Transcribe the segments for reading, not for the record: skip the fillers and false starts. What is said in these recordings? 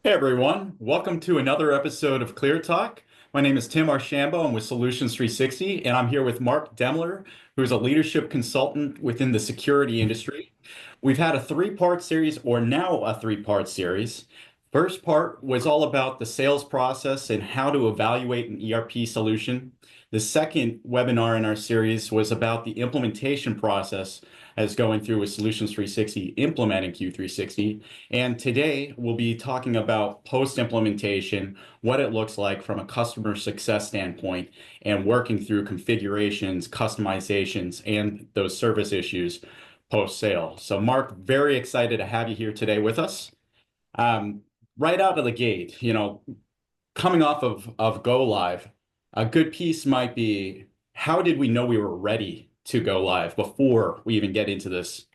Hey everyone, welcome to another episode of ClearTalk. My name is Tim Archambault. I'm with Solutions 360, and I'm here with Mark Demler, who's a leadership consultant within the security industry. We've had a three-part series, or now a three-part series. First part was all about the sales process and how to evaluate an ERP solution. The second webinar in our series was about the implementation process as going through with Solutions 360 implementing Q360. And today we'll be talking about post-implementation, what it looks like from a customer success standpoint, and working through configurations, customizations, and those service issues post-sale. So Mark, very excited to have you here today with us. Um, right out of the gate, coming off of go live, a good piece might be, how did we know we were ready to go live before we even get into this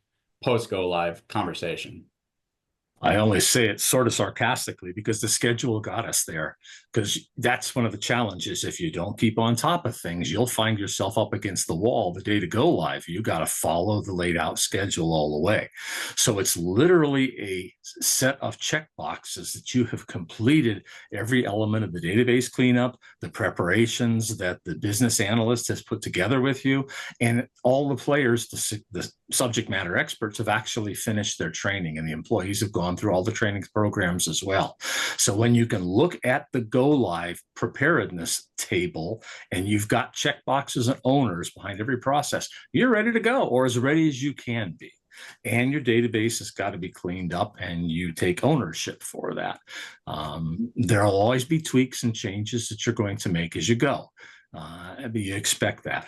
post go live conversation? I only say it sort of sarcastically because the schedule got us there. Because that's one of the challenges. If you don't keep on top of things, you'll find yourself up against the wall the day to go live. You got to follow the laid out schedule all the way. So it's literally a set of check boxes that you have completed every element of the database cleanup, the preparations that the business analyst has put together with you, and all the players, the subject matter experts, have actually finished their training, and the employees have gone through all the training programs as well. So when you can look at the go live preparedness table and you've got check boxes and owners behind every process, you're ready to go, or as ready as you can be. And your database has got to be cleaned up and you take ownership for that. There'll always be tweaks and changes that you're going to make as you go. But you expect that.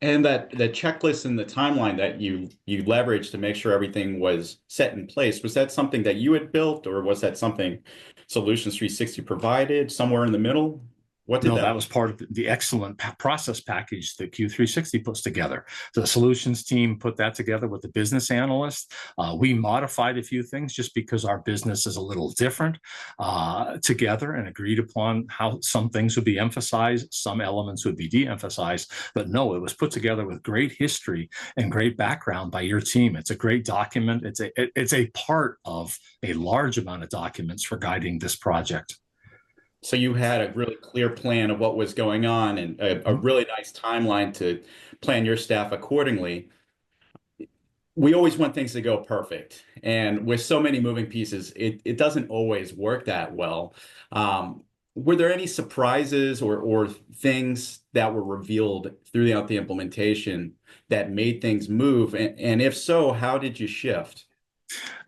And that the checklist and the timeline that you leveraged to make sure everything was set in place, was that something that you had built, or was that something Solutions 360 provided somewhere in the middle? What did No, that that look was part of the excellent process package that Q360 puts together. The solutions team put that together with the business analyst. We modified a few things just because our business is a little different together, and agreed upon how some things would be emphasized, some elements would be de-emphasized. But no, it was put together with great history and great background by your team. It's a great document. It's a part of a large amount of documents for guiding this project. So you had a really clear plan of what was going on and a really nice timeline to plan your staff accordingly. We always want things to go perfect. And with so many moving pieces, it doesn't always work that well. Were there any surprises or things that were revealed throughout the implementation that made things move? And if so, how did you shift?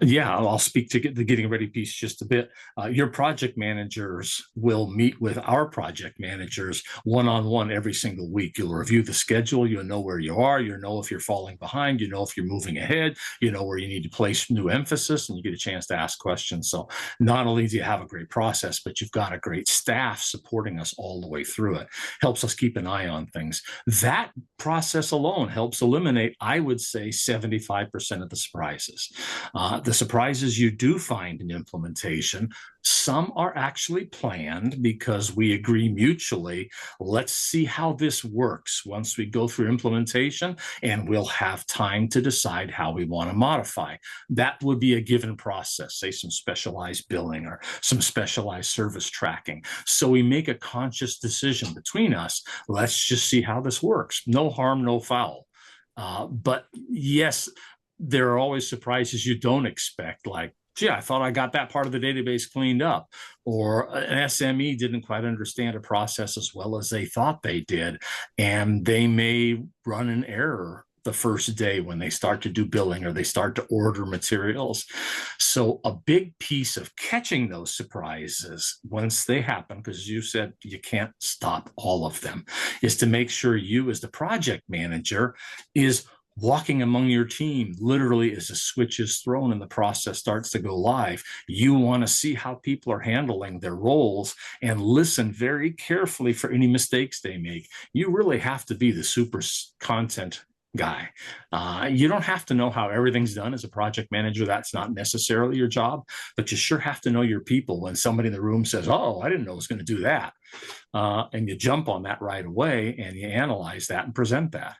Yeah, I'll speak to the getting ready piece just a bit. Your project managers will meet with our project managers one-on-one every single week. You'll review the schedule. You'll know where you are. You'll know if you're falling behind. You know if you're moving ahead. You know where you need to place new emphasis, and you get a chance to ask questions. So not only do you have a great process, but you've got a great staff supporting us all the way through it. Helps us keep an eye on things. That process alone helps eliminate, I would say, 75% of the surprises. The surprises you do find in implementation, some are actually planned because we agree mutually, let's see how this works once we go through implementation, and we'll have time to decide how we want to modify. That would be a given process, say some specialized billing or some specialized service tracking. So we make a conscious decision between us, let's just see how this works. No harm, no foul. But yes, there are always surprises you don't expect, like, gee, I thought I got that part of the database cleaned up, or an SME didn't quite understand a process as well as they thought they did, and they may run an error the first day when they start to do billing or they start to order materials. So a big piece of catching those surprises once they happen, because you said you can't stop all of them, is to make sure you as the project manager is walking among your team literally as a switch is thrown and the process starts to go live. You want to see how people are handling their roles and listen very carefully for any mistakes they make. You really have to be the super content guy. You don't have to know how everything's done as a project manager. That's not necessarily your job, but you sure have to know your people. When somebody in the room says, oh, I didn't know it was going to do that. And you jump on that right away and you analyze that and present that.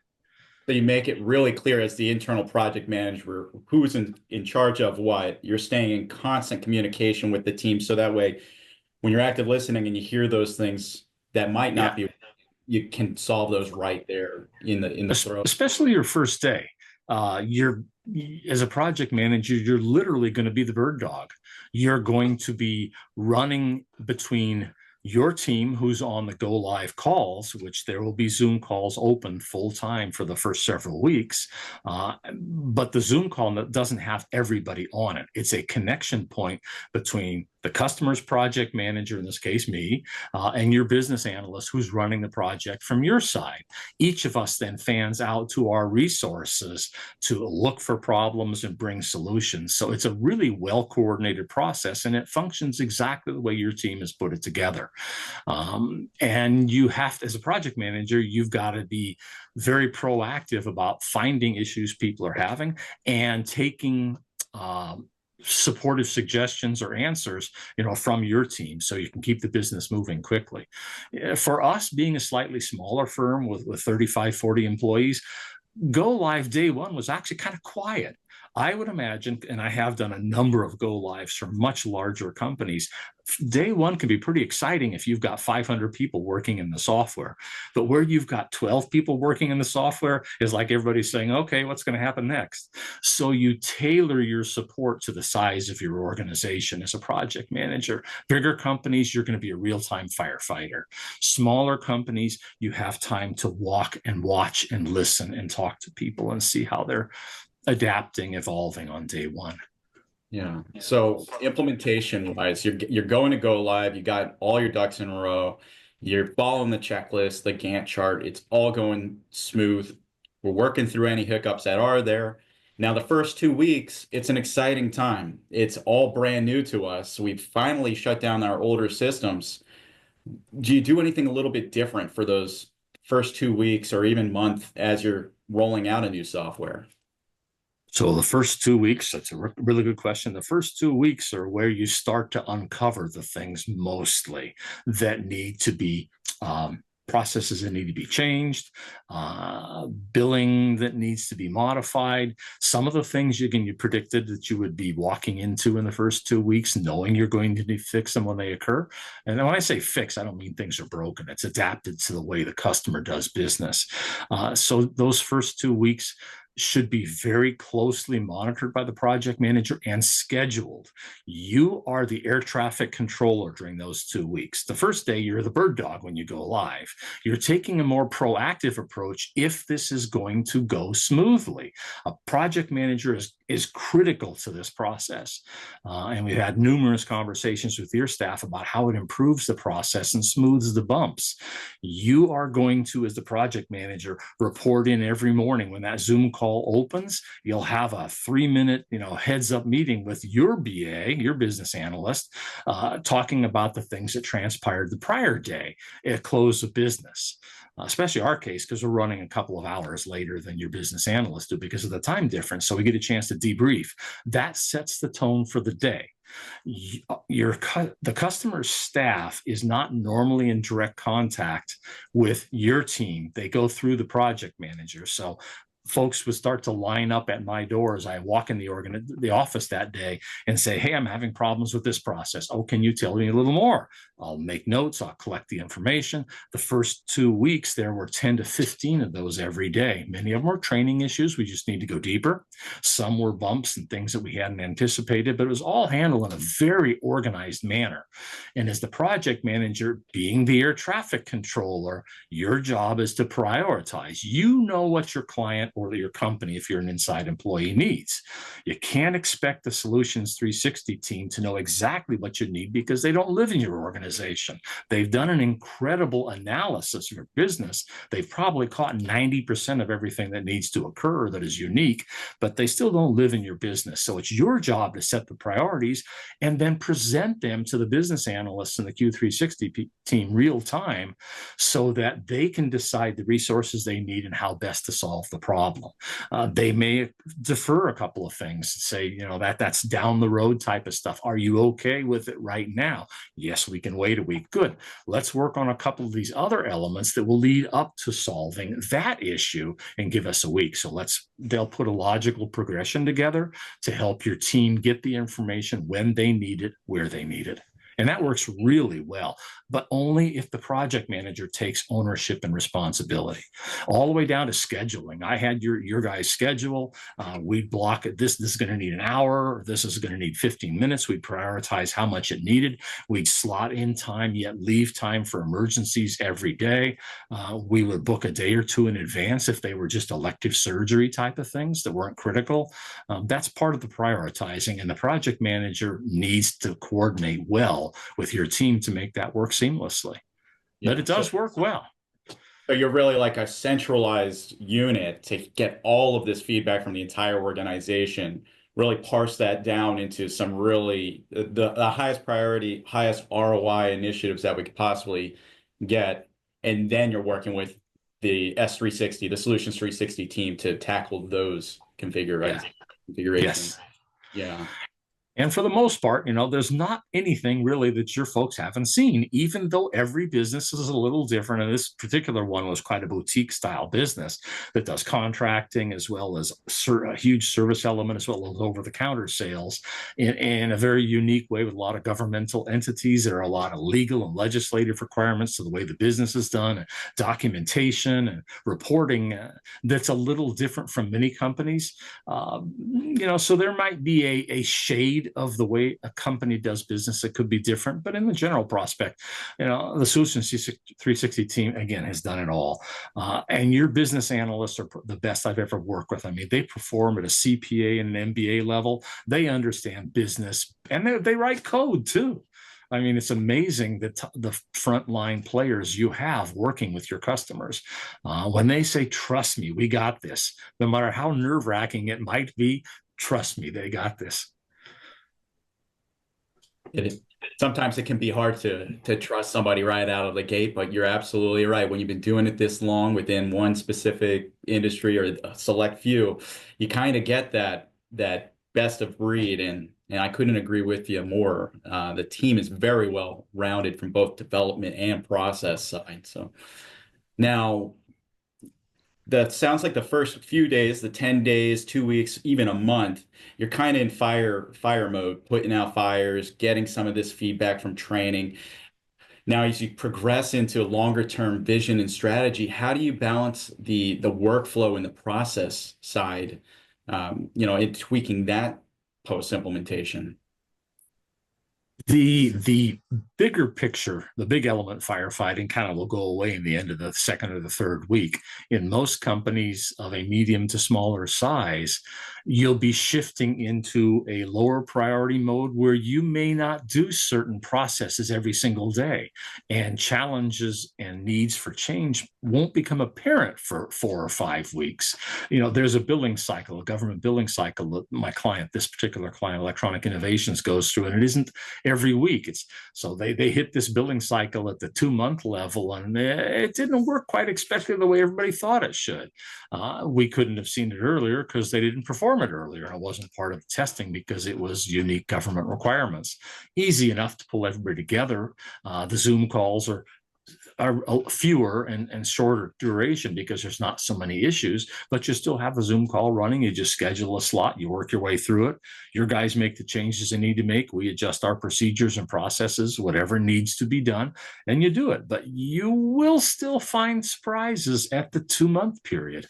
So you make it really clear as the internal project manager who's in charge of what. You're staying in constant communication with the team. So that way, when you're active listening and you hear those things that might Yeah. not be, you can solve those right there in the throat. Especially your first day. You're as a project manager, you're literally going to be the bird dog. You're going to be running between your team who's on the go live calls, which there will be Zoom calls open full time for the first several weeks. But the Zoom call doesn't have everybody on it. It's a connection point between the customer's project manager, in this case, me, and your business analyst who's running the project from your side. Each of us then fans out to our resources to look for problems and bring solutions. So it's a really well-coordinated process, and it functions exactly the way your team has put it together. And you have to, as a project manager, you've got to be very proactive about finding issues people are having and taking supportive suggestions or answers, from your team, so you can keep the business moving quickly. For us, being a slightly smaller firm with 35, 40 employees, go live day one was actually kind of quiet. I would imagine, and I have done a number of go lives for much larger companies, day one can be pretty exciting if you've got 500 people working in the software. But where you've got 12 people working in the software is like everybody's saying, okay, what's going to happen next? So you tailor your support to the size of your organization as a project manager. Bigger companies, you're going to be a real-time firefighter. Smaller companies, you have time to walk and watch and listen and talk to people and see how they're adapting, evolving on day one. Yeah. So implementation wise, you're going to go live. You got all your ducks in a row. You're following the checklist, the Gantt chart. It's all going smooth. We're working through any hiccups that are there. Now, the first 2 weeks, it's an exciting time. It's all brand new to us. We've finally shut down our older systems. Do you do anything a little bit different for those first 2 weeks or even month as you're rolling out a new software? So the first 2 weeks, that's a really good question. The first 2 weeks are where you start to uncover the things mostly that need to be processes that need to be changed, billing that needs to be modified. Some of the things you predicted that you would be walking into in the first 2 weeks, knowing you're going to need to fix them when they occur. And when I say fix, I don't mean things are broken. It's adapted to the way the customer does business. So those first 2 weeks should be very closely monitored by the project manager and scheduled. You are the air traffic controller during those 2 weeks. The first day, you're the bird dog when you go live. You're taking a more proactive approach if this is going to go smoothly. A project manager is critical to this process. And we've had numerous conversations with your staff about how it improves the process and smooths the bumps. You are going to, as the project manager, report in every morning when that Zoom call opens. You'll have a 3-minute, heads up meeting with your BA, your business analyst, talking about the things that transpired the prior day at close of business. Especially our case, because we're running a couple of hours later than your business analysts do because of the time difference. So we get a chance to debrief. That sets the tone for the day. The customer's staff is not normally in direct contact with your team. They go through the project manager. So folks would start to line up at my door as I walk in the office that day and say, hey, I'm having problems with this process. Oh, can you tell me a little more? I'll make notes. I'll collect the information. The first 2 weeks, there were 10 to 15 of those every day. Many of them were training issues. We just need to go deeper. Some were bumps and things that we hadn't anticipated, but it was all handled in a very organized manner. And as the project manager, being the air traffic controller, your job is to prioritize. You know what your client or your company, if you're an inside employee, needs. You can't expect the Solutions 360 team to know exactly what you need because they don't live in your organization. They've done an incredible analysis of your business. They've probably caught 90% of everything that needs to occur that is unique, but they still don't live in your business. So it's your job to set the priorities and then present them to the business analysts and the Q360 team real time so that they can decide the resources they need and how best to solve the problem. problem. They may defer a couple of things, say, that's down the road type of stuff. Are you okay with it right now? Yes, we can wait a week. Good. Let's work on a couple of these other elements that will lead up to solving that issue and give us a week. So they'll put a logical progression together to help your team get the information when they need it, where they need it. And that works really well, but only if the project manager takes ownership and responsibility, all the way down to scheduling. I had your guys' schedule. We'd block it. This is going to need an hour. This is going to need 15 minutes. We'd prioritize how much it needed. We'd slot in time, yet leave time for emergencies every day. We would book a day or two in advance if they were just elective surgery type of things that weren't critical. That's part of the prioritizing, and the project manager needs to coordinate well with your team to make that work seamlessly. Yeah, but it does work well. So you're really like a centralized unit to get all of this feedback from the entire organization, really parse that down into some really the highest priority, highest ROI initiatives that we could possibly get. And then you're working with the S360, the Solutions 360 team to tackle those configurations. Yes. Yeah. And for the most part, there's not anything really that your folks haven't seen, even though every business is a little different. And this particular one was quite a boutique style business that does contracting as well as a huge service element, as well as over-the-counter sales in a very unique way with a lot of governmental entities. There are a lot of legal and legislative requirements to the way the business is done, and documentation and reporting that's a little different from many companies. So there might be a shade of the way a company does business that could be different, but in the general prospect, the Solutions 360 team again has done it all. And your business analysts are the best I've ever worked with. I mean, they perform at a CPA and an MBA level. They understand business, and they write code too. I mean, it's amazing that the frontline players you have working with your customers, when they say, "Trust me, we got this," no matter how nerve-wracking it might be, trust me, they got this. Sometimes it can be hard to trust somebody right out of the gate, but you're absolutely right. When you've been doing it this long within one specific industry or a select few, you kind of get that best of breed, and I couldn't agree with you more. The team is very well rounded from both development and process side. So now, that sounds like the first few days, the 10 days, 2 weeks, even a month, you're kind of in fire mode, putting out fires, getting some of this feedback from training. Now, as you progress into a longer term vision and strategy, how do you balance the workflow and the process side, in tweaking that post implementation? The bigger picture, the big element firefighting kind of will go away in the end of the second or the third week. In most companies of a medium to smaller size, you'll be shifting into a lower priority mode where you may not do certain processes every single day, and challenges and needs for change won't become apparent for 4 or 5 weeks. There's a billing cycle, a government billing cycle that my client, this particular client, Electronic Innovations, goes through, and it isn't every week. So they hit this billing cycle at the 2-month level, and it didn't work quite exactly the way everybody thought it should. We couldn't have seen it earlier because they didn't perform it earlier, and it wasn't part of the testing because it was unique government requirements. Easy enough to pull everybody together. The Zoom calls are fewer and shorter duration because there's not so many issues, but you still have the Zoom call running. You just schedule a slot, you work your way through it. Your guys make the changes they need to make. We adjust our procedures and processes, whatever needs to be done, and you do it. But you will still find surprises at the 2-month period,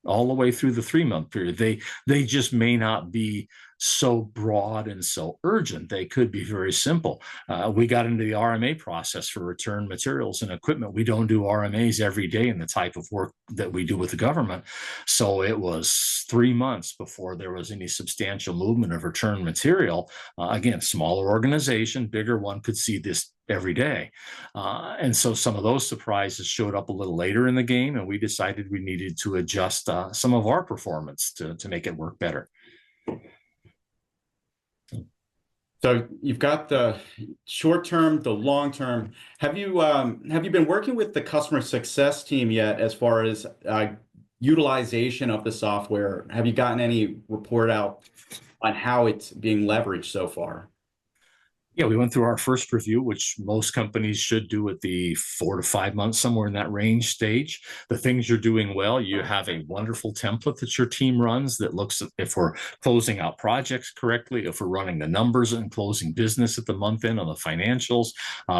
all the way through the 3-month period. They just may not be so broad and so urgent. They could be very simple. We got into the RMA process for return materials and equipment. We don't do RMAs every day in the type of work that we do with the government. So it was 3 months before there was any substantial movement of return material. Again, smaller organization, bigger one could see this every day. And so some of those surprises showed up a little later in the game, and we decided we needed to adjust some of our performance to make it work better. So you've got the short term, the long term. Have you been working with the customer success team yet, as far as utilization of the software? Have you gotten any report out on how it's being leveraged so far? Yeah, we went through our first review, which most companies should do at the 4 to 5 months, somewhere in that range stage. The things you're doing well, you have a wonderful template that your team runs that looks at if we're closing out projects correctly, if we're running the numbers and closing business at the month end on the financials.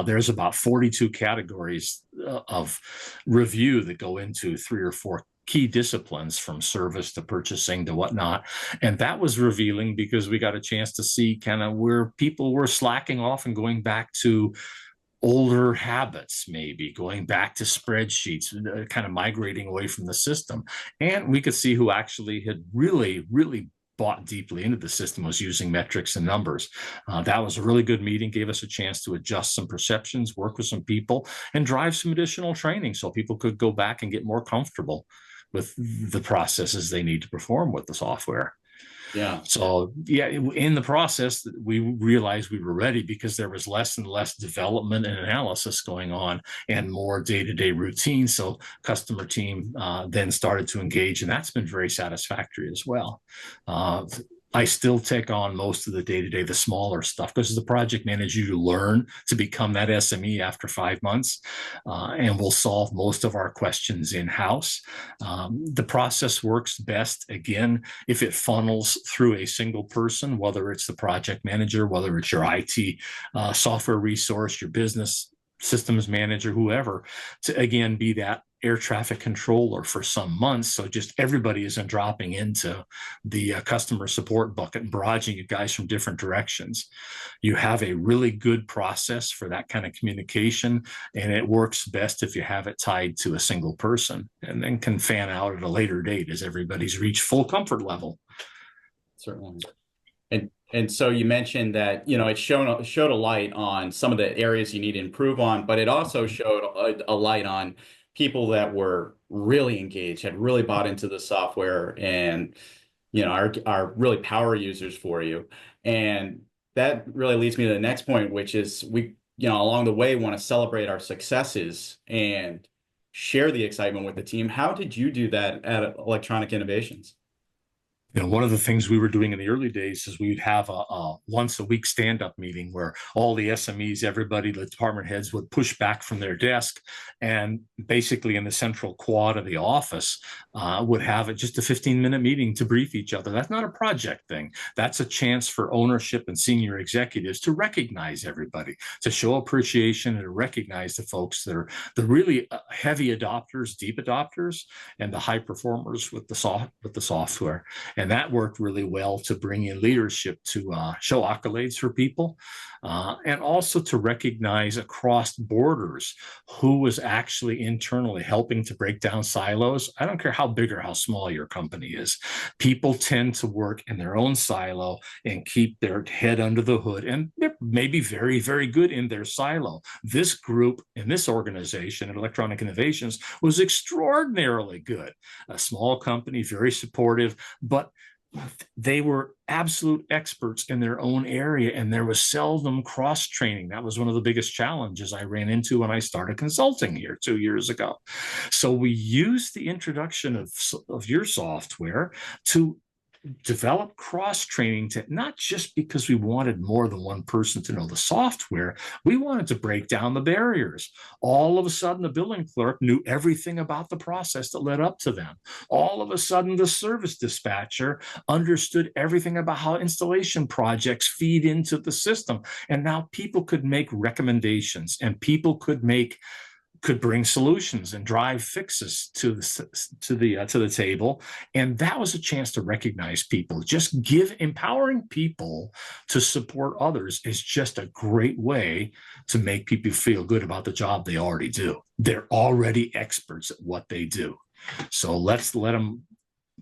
There's about 42 categories of review that go into 3 or 4 key disciplines, from service to purchasing to whatnot. And that was revealing because we got a chance to see kind of where people were slacking off and going back to older habits, maybe going back to spreadsheets, kind of migrating away from the system. And we could see who actually had really, really bought deeply into the system, was using metrics and numbers. That was a really good meeting, gave us a chance to adjust some perceptions, work with some people, and drive some additional training so people could go back and get more comfortable with the processes they need to perform with the software. Yeah. So yeah, in the process, we realized we were ready because there was less and less development and analysis going on and more day-to-day routine. So customer team then started to engage, and that's been very satisfactory as well. I still take on most of the day-to-day, the smaller stuff, because as a project manager, you learn to become that SME after 5 months, and we'll solve most of our questions in-house. The process works best, again, if it funnels through a single person, whether it's the project manager, whether it's your IT software resource, your business systems manager, whoever, to again be that air traffic controller for some months. So just everybody isn't dropping into the customer support bucket and barraging you guys from different directions. You have a really good process for that kind of communication, and it works best if you have it tied to a single person, and then can fan out at a later date as everybody's reached full comfort level. Certainly. And so you mentioned that, it showed a light on some of the areas you need to improve on, but it also showed a light on people that were really engaged, had really bought into the software, and are really power users for you. And that really leads me to the next point, which is we, along the way, want to celebrate our successes and share the excitement with the team. How did you do that at Electronic Innovations? One of the things we were doing in the early days is we'd have a once a week stand-up meeting where all the SMEs, everybody, the department heads would push back from their desk, and basically in the central quad of the office would have just a 15-minute meeting to brief each other. That's not a project thing. That's a chance for ownership and senior executives to recognize everybody, to show appreciation and to recognize the folks that are the really heavy adopters, deep adopters, and the high performers with the software. And that worked really well to bring in leadership to show accolades for people, and also to recognize across borders who was actually internally helping to break down silos. I don't care how big or how small your company is. People tend to work in their own silo and keep their head under the hood, and they're maybe very, very good in their silo. This group in this organization at Electronic Innovations was extraordinarily good. A small company, very supportive, but they were absolute experts in their own area, and there was seldom cross-training. That was one of the biggest challenges I ran into when I started consulting here 2 years ago. So we used the introduction of your software to develop cross-training, to not just because we wanted more than one person to know the software, we wanted to break down the barriers. All of a sudden, the billing clerk knew everything about the process that led up to them. All of a sudden, the service dispatcher understood everything about how installation projects feed into the system. And now people could make recommendations, and people could bring solutions and drive fixes to the table. And that was a chance to recognize people. Just empowering people to support others is just a great way to make people feel good about the job they already do. They're already experts at what they do. So let's let them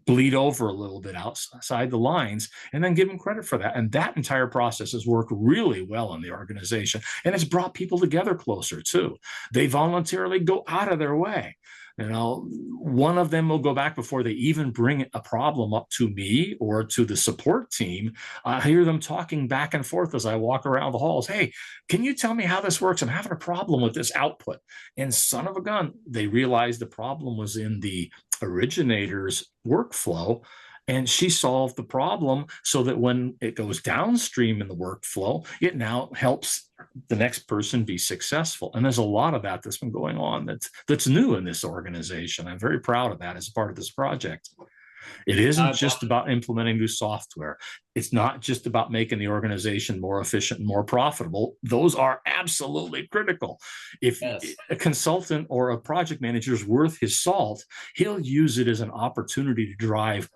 bleed over a little bit outside the lines, and then give them credit for that. And that entire process has worked really well in the organization, and it's brought people together closer too. They voluntarily go out of their way. One of them will go back before they even bring a problem up to me or to the support team. I hear them talking back and forth as I walk around the halls. Hey, can you tell me how this works? I'm having a problem with this output. And son of a gun, they realized the problem was in the originator's workflow, and she solved the problem so that when it goes downstream in the workflow, it now helps the next person be successful. And there's a lot of that that's been going on that's new in this organization. I'm very proud of that as a part of this project. It isn't just about implementing new software. It's not just about making the organization more efficient and more profitable. Those are absolutely critical. If a consultant or a project manager is worth his salt, he'll use it as an opportunity to drive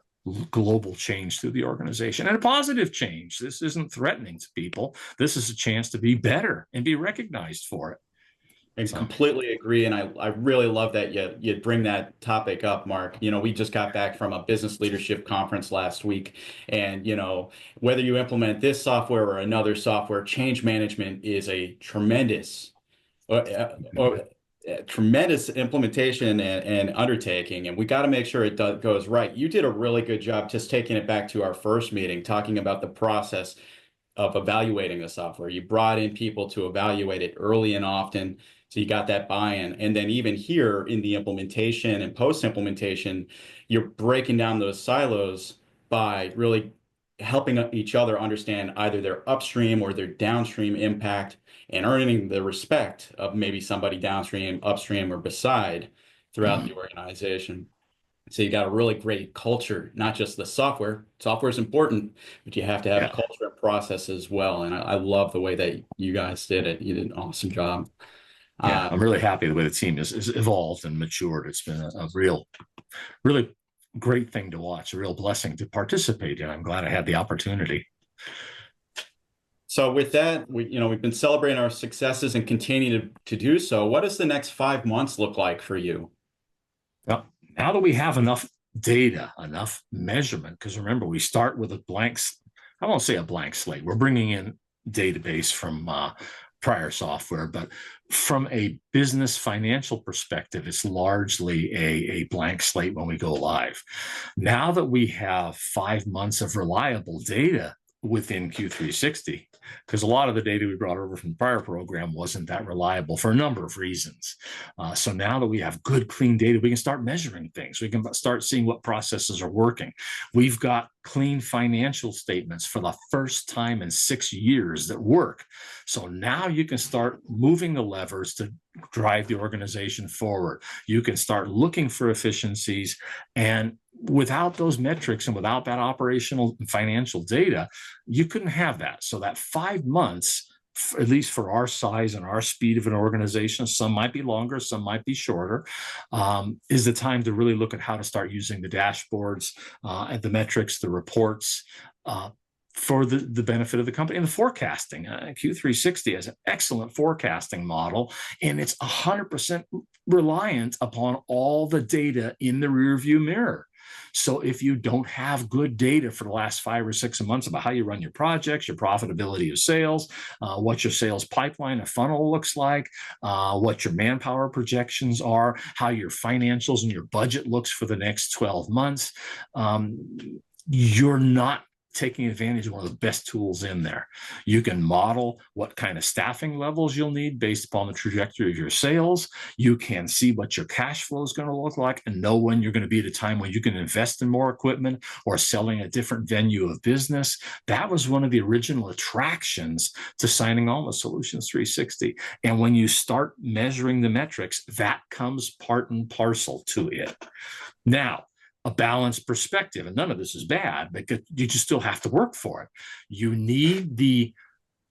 global change through the organization, and a positive change. This isn't threatening to people. This is a chance to be better and be recognized for it. I completely agree. And I really love that you bring that topic up, Mark. We just got back from a business leadership conference last week. And, whether you implement this software or another software, change management is a tremendous tremendous implementation and undertaking. And we got to make sure it goes right. You did a really good job just taking it back to our first meeting, talking about the process of evaluating the software. You brought in people to evaluate it early and often. So you got that buy-in. And then even here in the implementation and post-implementation, you're breaking down those silos by really helping each other understand either their upstream or their downstream impact and earning the respect of maybe somebody downstream, upstream, or beside throughout the organization. So you got a really great culture, not just the software. Software is important, but you have to have culture and process as well. And I love the way that you guys did it. You did an awesome job. Yeah, I'm really happy the way the team is evolved and matured. It's been a really great thing to watch, a real blessing to participate in. I'm glad I had the opportunity. So with that, we've been celebrating our successes and continue to do so. What does the next 5 months look like for you? Well, now that we have enough data, enough measurement, because remember, we start with a I won't say a blank slate. We're bringing in database from prior software, but from a business financial perspective, it's largely a blank slate when we go live. Now that we have 5 months of reliable data within Q360, because a lot of the data we brought over from the prior program wasn't that reliable for a number of reasons. So now that we have good, clean data, we can start measuring things. We can start seeing what processes are working. We've got clean financial statements for the first time in 6 years that work. So now you can start moving the levers to drive the organization forward. You can start looking for efficiencies, and without those metrics and without that operational and financial data, you couldn't have that. So that 5 months, at least for our size and our speed of an organization, some might be longer, some might be shorter, is the time to really look at how to start using the dashboards and the metrics, the reports, for the benefit of the company and the forecasting. Q360 has an excellent forecasting model, and it's 100% reliant upon all the data in the rearview mirror. So if you don't have good data for the last 5 or 6 months about how you run your projects, your profitability of sales, what your sales pipeline, a funnel looks like, what your manpower projections are, how your financials and your budget looks for the next 12 months, you're not taking advantage of one of the best tools in there. You can model what kind of staffing levels you'll need based upon the trajectory of your sales. You can see what your cash flow is going to look like and know when you're going to be at a time when you can invest in more equipment or selling a different venue of business. That was one of the original attractions to signing on with Solutions 360. And when you start measuring the metrics, that comes part and parcel to it. Now, a balanced perspective, and none of this is bad, but you just still have to work for it. You need the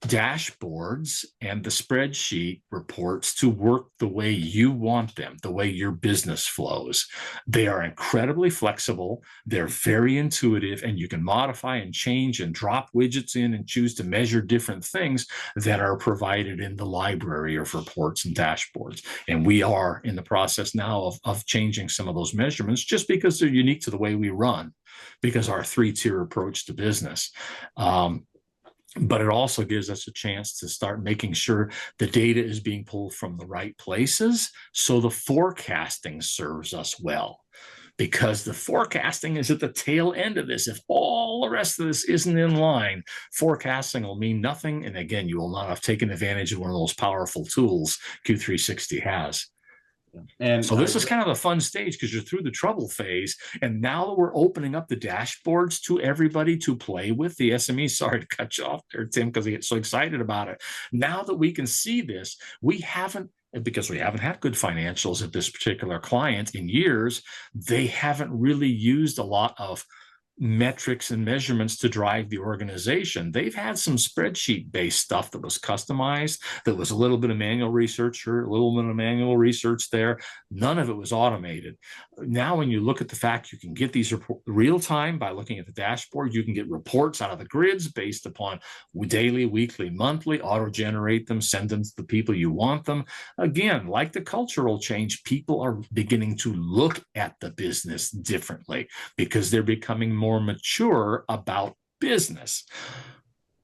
dashboards and the spreadsheet reports to work the way you want them, the way your business flows. They are incredibly flexible. They're very intuitive, and you can modify and change and drop widgets in and choose to measure different things that are provided in the library of reports and dashboards. And we are in the process now of changing some of those measurements just because they're unique to the way we run, because our 3-tier approach to business. But it also gives us a chance to start making sure the data is being pulled from the right places, so the forecasting serves us well. Because the forecasting is at the tail end of this. If all the rest of this isn't in line, forecasting will mean nothing. And again, you will not have taken advantage of one of those powerful tools Q360 has. And So this is kind of the fun stage because you're through the trouble phase. And now that we're opening up the dashboards to everybody to play with the SME, sorry to cut you off there, Tim, because I get so excited about it. Now that we can see this, because we haven't had good financials at this particular client in years, they haven't really used a lot of metrics and measurements to drive the organization. They've had some spreadsheet based stuff that was customized, that was a little bit of manual research here, a little bit of manual research there. None of it was automated. Now, when you look at the fact you can get these real time by looking at the dashboard, you can get reports out of the grids based upon daily, weekly, monthly, auto generate them, send them to the people you want them. Again, like the cultural change, people are beginning to look at the business differently because they're becoming more mature about business.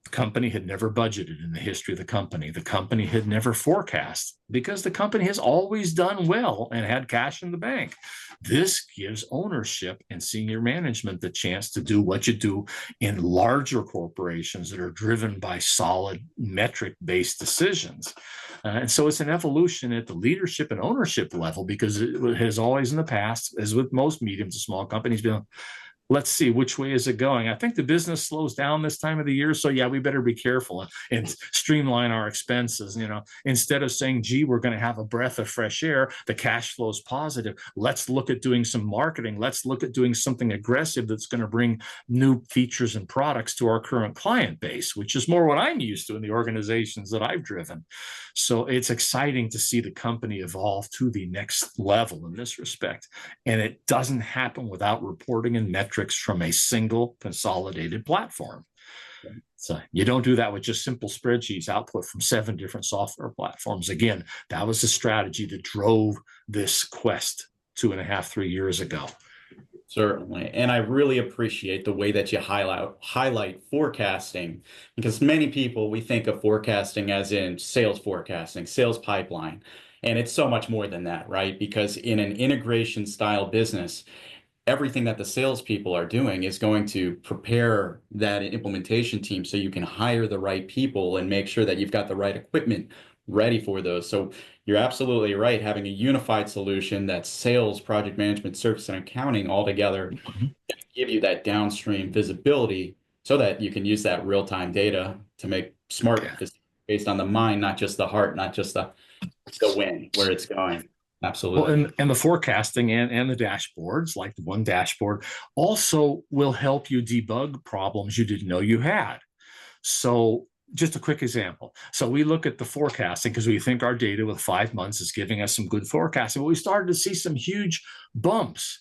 The company had never budgeted in the history of the company. The company had never forecast because the company has always done well and had cash in the bank. This gives ownership and senior management the chance to do what you do in larger corporations that are driven by solid metric-based decisions. And so it's an evolution at the leadership and ownership level because it has always in the past, as with most medium to small companies, been let's see which way is it going. I think the business slows down this time of the year, so yeah, we better be careful and streamline our expenses. Instead of saying, gee, we're going to have a breath of fresh air, the cash flow is positive, let's look at doing some marketing, let's look at doing something aggressive that's going to bring new features and products to our current client base, which is more what I'm used to in the organizations that I've driven. So it's exciting to see the company evolve to the next level in this respect, and it doesn't happen without reporting and metrics from a single consolidated platform. So you don't do that with just simple spreadsheets output from 7 different software platforms. Again, that was the strategy that drove this quest 2.5, 3 years ago. Certainly. And I really appreciate the way that you highlight forecasting, because many people, we think of forecasting as in sales forecasting, sales pipeline. And it's so much more than that, right? Because in an integration style business, everything that the salespeople are doing is going to prepare that implementation team so you can hire the right people and make sure that you've got the right equipment ready for those. So you're absolutely right. Having a unified solution that's sales, project management, service, and accounting all together give you that downstream visibility so that you can use that real-time data to make smart decisions based on the mind, not just the heart, not just the when, where it's going. Absolutely. Well, and the forecasting and the dashboards, like the one dashboard, also will help you debug problems you didn't know you had. So just a quick example. So we look at the forecasting because we think our data with 5 months is giving us some good forecasting. But we started to see some huge bumps,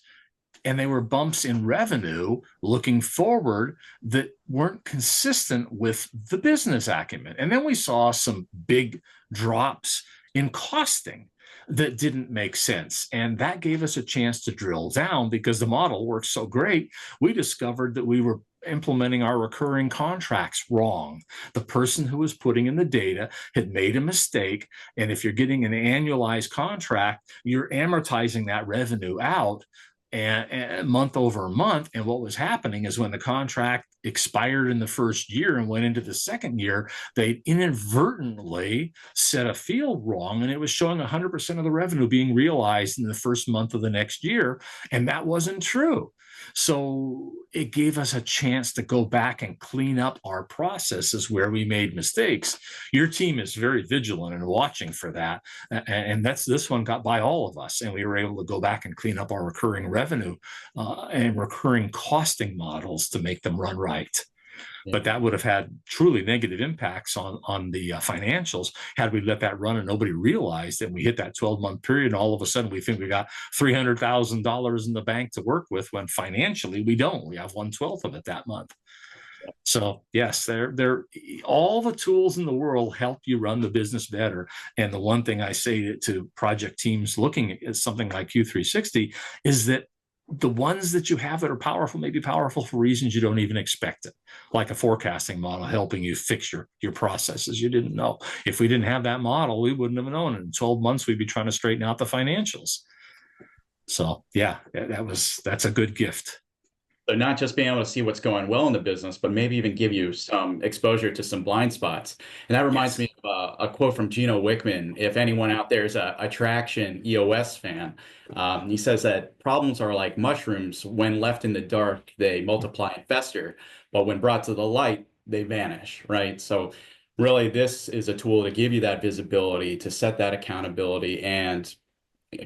and they were bumps in revenue looking forward that weren't consistent with the business acumen. And then we saw some big drops in costing that didn't make sense. And that gave us a chance to drill down because the model works so great. We discovered that we were implementing our recurring contracts wrong. The person who was putting in the data had made a mistake. And if you're getting an annualized contract, you're amortizing that revenue out and month over month. And what was happening is when the contract expired in the first year and went into the second year, they inadvertently set a field wrong, and it was showing 100% of the revenue being realized in the first month of the next year. And that wasn't true. So it gave us a chance to go back and clean up our processes where we made mistakes. Your team is very vigilant and watching for that. And this one got by all of us. And we were able to go back and clean up our recurring revenue and recurring costing models to make them run right. But that would have had truly negative impacts on the financials had we let that run and nobody realized it. And we hit that 12-month period, and all of a sudden we think we got $300,000 in the bank to work with, when financially we don't. We have 1/12 of it that month. So yes, they're all the tools in the world help you run the business better. And the one thing I say to project teams looking at something like Q360 is that the ones that you have that are powerful may be powerful for reasons you don't even expect it, like a forecasting model helping you fix your processes you didn't know. If we didn't have that model, we wouldn't have known it. In 12 months, we'd be trying to straighten out the financials. So yeah, that's a good gift. So not just being able to see what's going well in the business, but maybe even give you some exposure to some blind spots. And that reminds me of a quote from Gino Wickman. If anyone out there is a Traction EOS fan, he says that problems are like mushrooms. When left in the dark, they multiply and fester, but when brought to the light, they vanish, right? So really, this is a tool to give you that visibility, to set that accountability, and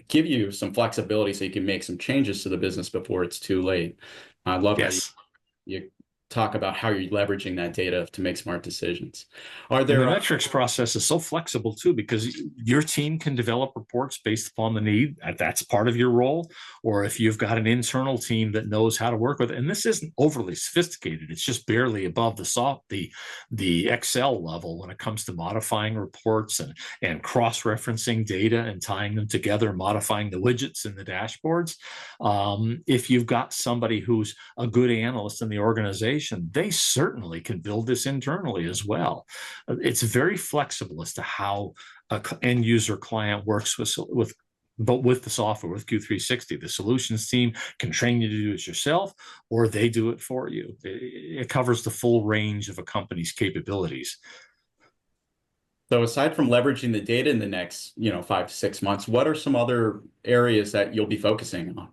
give you some flexibility so you can make some changes to the business before it's too late. I love how Yes. you talk about how you're leveraging that data to make smart decisions. Are And the there metrics process is so flexible too, because your team can develop reports based upon the need. That's part of your role. Or if you've got an internal team that knows how to work with it, and this isn't overly sophisticated, it's just barely above the Excel level when it comes to modifying reports and cross-referencing data and tying them together, modifying the widgets in the dashboards. If you've got somebody who's a good analyst in the organization, they certainly can build this internally as well. It's very flexible as to how an end user client works but with the software, with Q360. The solutions team can train you to do it yourself, or they do it for you. It covers the full range of a company's capabilities. So aside from leveraging the data in the next, 5 to 6 months, what are some other areas that you'll be focusing on?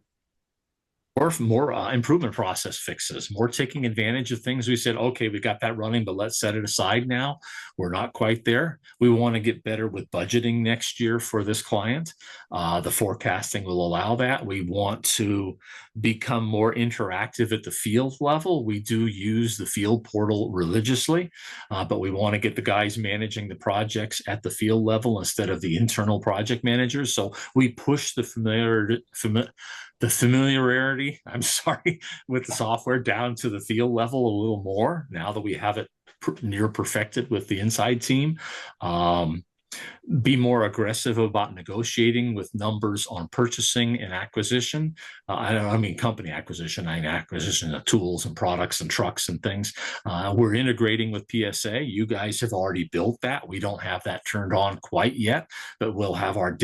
Or more improvement process fixes, more taking advantage of things we said, okay, we got that running, but let's set it aside now. We're not quite there. We want to get better with budgeting next year for this client. The forecasting will allow that. We want to become more interactive at the field level. We do use the field portal religiously, but we want to get the guys managing the projects at the field level instead of the internal project managers. So we push the familiarity, I'm sorry, with the software down to the field level a little more now that we have it near perfected with the inside team. Be more aggressive about negotiating with numbers on purchasing and acquisition. I mean company acquisition. I mean acquisition of tools and products and trucks and things. We're integrating with PSA. You guys have already built that. We don't have that turned on quite yet, but we'll have our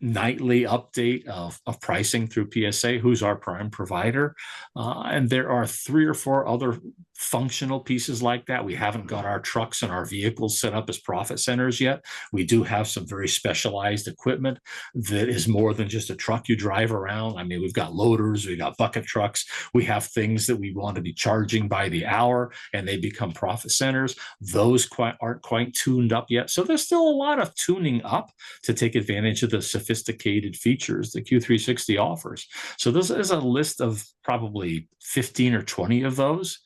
nightly update of pricing through PSA, who's our prime provider. And there are 3 or 4 other functional pieces like that. We haven't got our trucks and our vehicles set up as profit centers yet. We do have some very specialized equipment that is more than just a truck you drive around. I mean, we've got loaders, we've got bucket trucks, we have things that we want to be charging by the hour and they become profit centers. Those aren't quite tuned up yet. So there's still a lot of tuning up to take advantage of the sophisticated features that Q360 offers. So this is a list of probably 15 or 20 of those.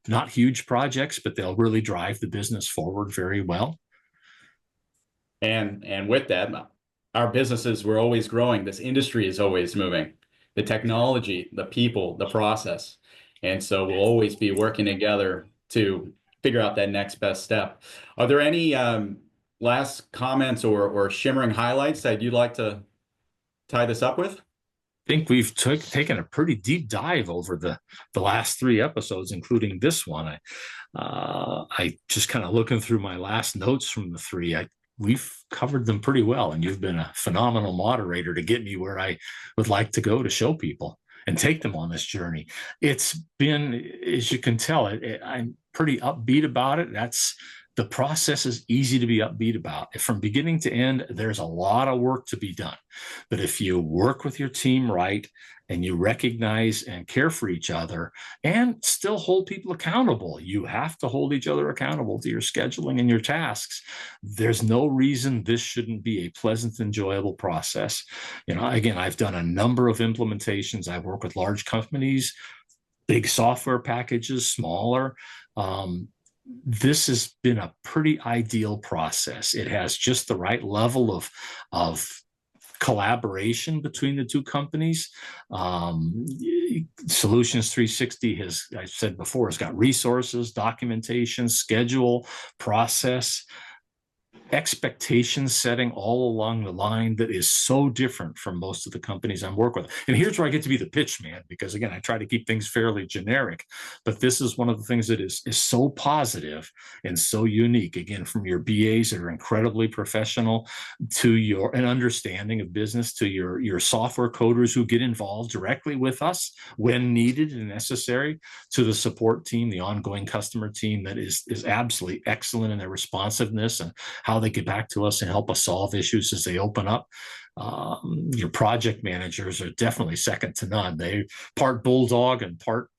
Not huge projects, but they'll really drive the business forward very well. And with that, our businesses, we're always growing. This industry is always moving. The technology, the people, the process. And so we'll always be working together to figure out that next best step. Are there any last comments or shimmering highlights that you'd like to tie this up with? Think we've taken a pretty deep dive over the last 3 episodes, including this one. I just kind of looking through my last notes from the 3. We've covered them pretty well, and you've been a phenomenal moderator to get me where I would like to go to show people and take them on this journey. It's been, as you can tell, I'm pretty upbeat about it. The process is easy to be upbeat about. From beginning to end, there's a lot of work to be done. But if you work with your team right and you recognize and care for each other and still hold people accountable, you have to hold each other accountable to your scheduling and your tasks. There's no reason this shouldn't be a pleasant, enjoyable process. Again, I've done a number of implementations. I've worked with large companies, big software packages, smaller. This has been a pretty ideal process. It has just the right level of collaboration between the 2 companies. Solutions 360 has, I said before, has got resources, documentation, schedule, process. expectation setting all along the line that is so different from most of the companies I'm working with. And here's where I get to be the pitch man, because again, I try to keep things fairly generic, but this is one of the things that is so positive and so unique, again, from your BAs that are incredibly professional to an understanding of business, to your software coders who get involved directly with us when needed and necessary, to the support team, the ongoing customer team that is absolutely excellent in their responsiveness and how they get back to us and help us solve issues as they open up. Your project managers are definitely second to none. They part bulldog and part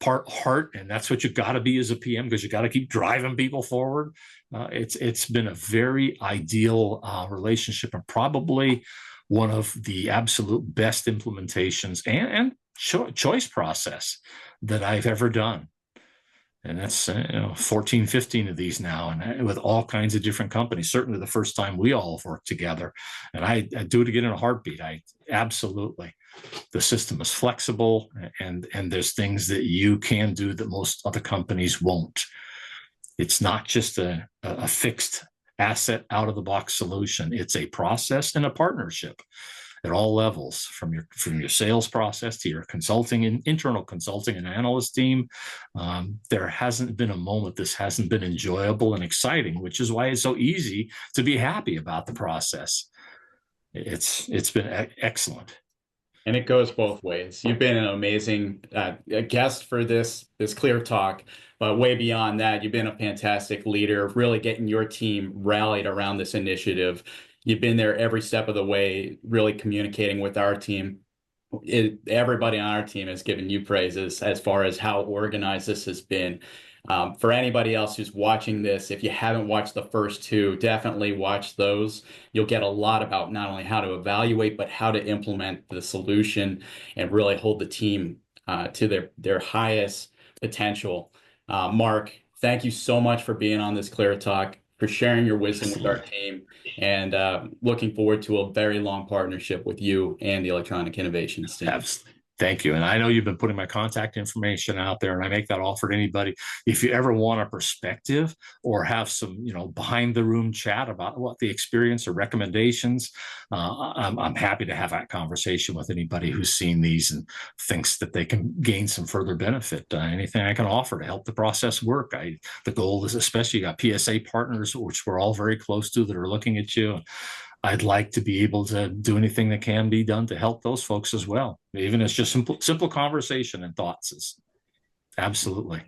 heart, and that's what you got to be as a PM, because you got to keep driving people forward. It's been a very ideal relationship, and probably one of the absolute best implementations and choice process that I've ever done. And that's 14, 15 of these now, and with all kinds of different companies. Certainly the first time we all have worked together, and I do it again in a heartbeat. I absolutely. The system is flexible, and there's things that you can do that most other companies won't. It's not just a fixed asset out of the box solution. It's a process and a partnership at all levels, from your sales process to your consulting and internal consulting and analyst team. There hasn't been a moment this hasn't been enjoyable and exciting, which is why it's so easy to be happy about the process. It's been excellent. And it goes both ways. You've been an amazing guest for this Clear Talk, but way beyond that, you've been a fantastic leader, really getting your team rallied around this initiative. You've been there every step of the way, really communicating with our team. Everybody on our team has given you praises as far as how organized this has been. For anybody else who's watching this, if you haven't watched the first two, definitely watch those. You'll get a lot about not only how to evaluate, but how to implement the solution and really hold the team to their highest potential. Mark, thank you so much for being on this Clear Talk, for sharing your wisdom with our team, and looking forward to a very long partnership with you and the Electronic Innovations team. Absolutely. Thank you. And I know you've been putting my contact information out there, and I make that offer to anybody. If you ever want a perspective or have some, behind the room chat about what the experience or recommendations, I'm happy to have that conversation with anybody who's seen these and thinks that they can gain some further benefit. Anything I can offer to help the process work. The goal is, especially you got PSA partners, which we're all very close to, that are looking at you. I'd like to be able to do anything that can be done to help those folks as well, even as just simple conversation and thoughts. Absolutely.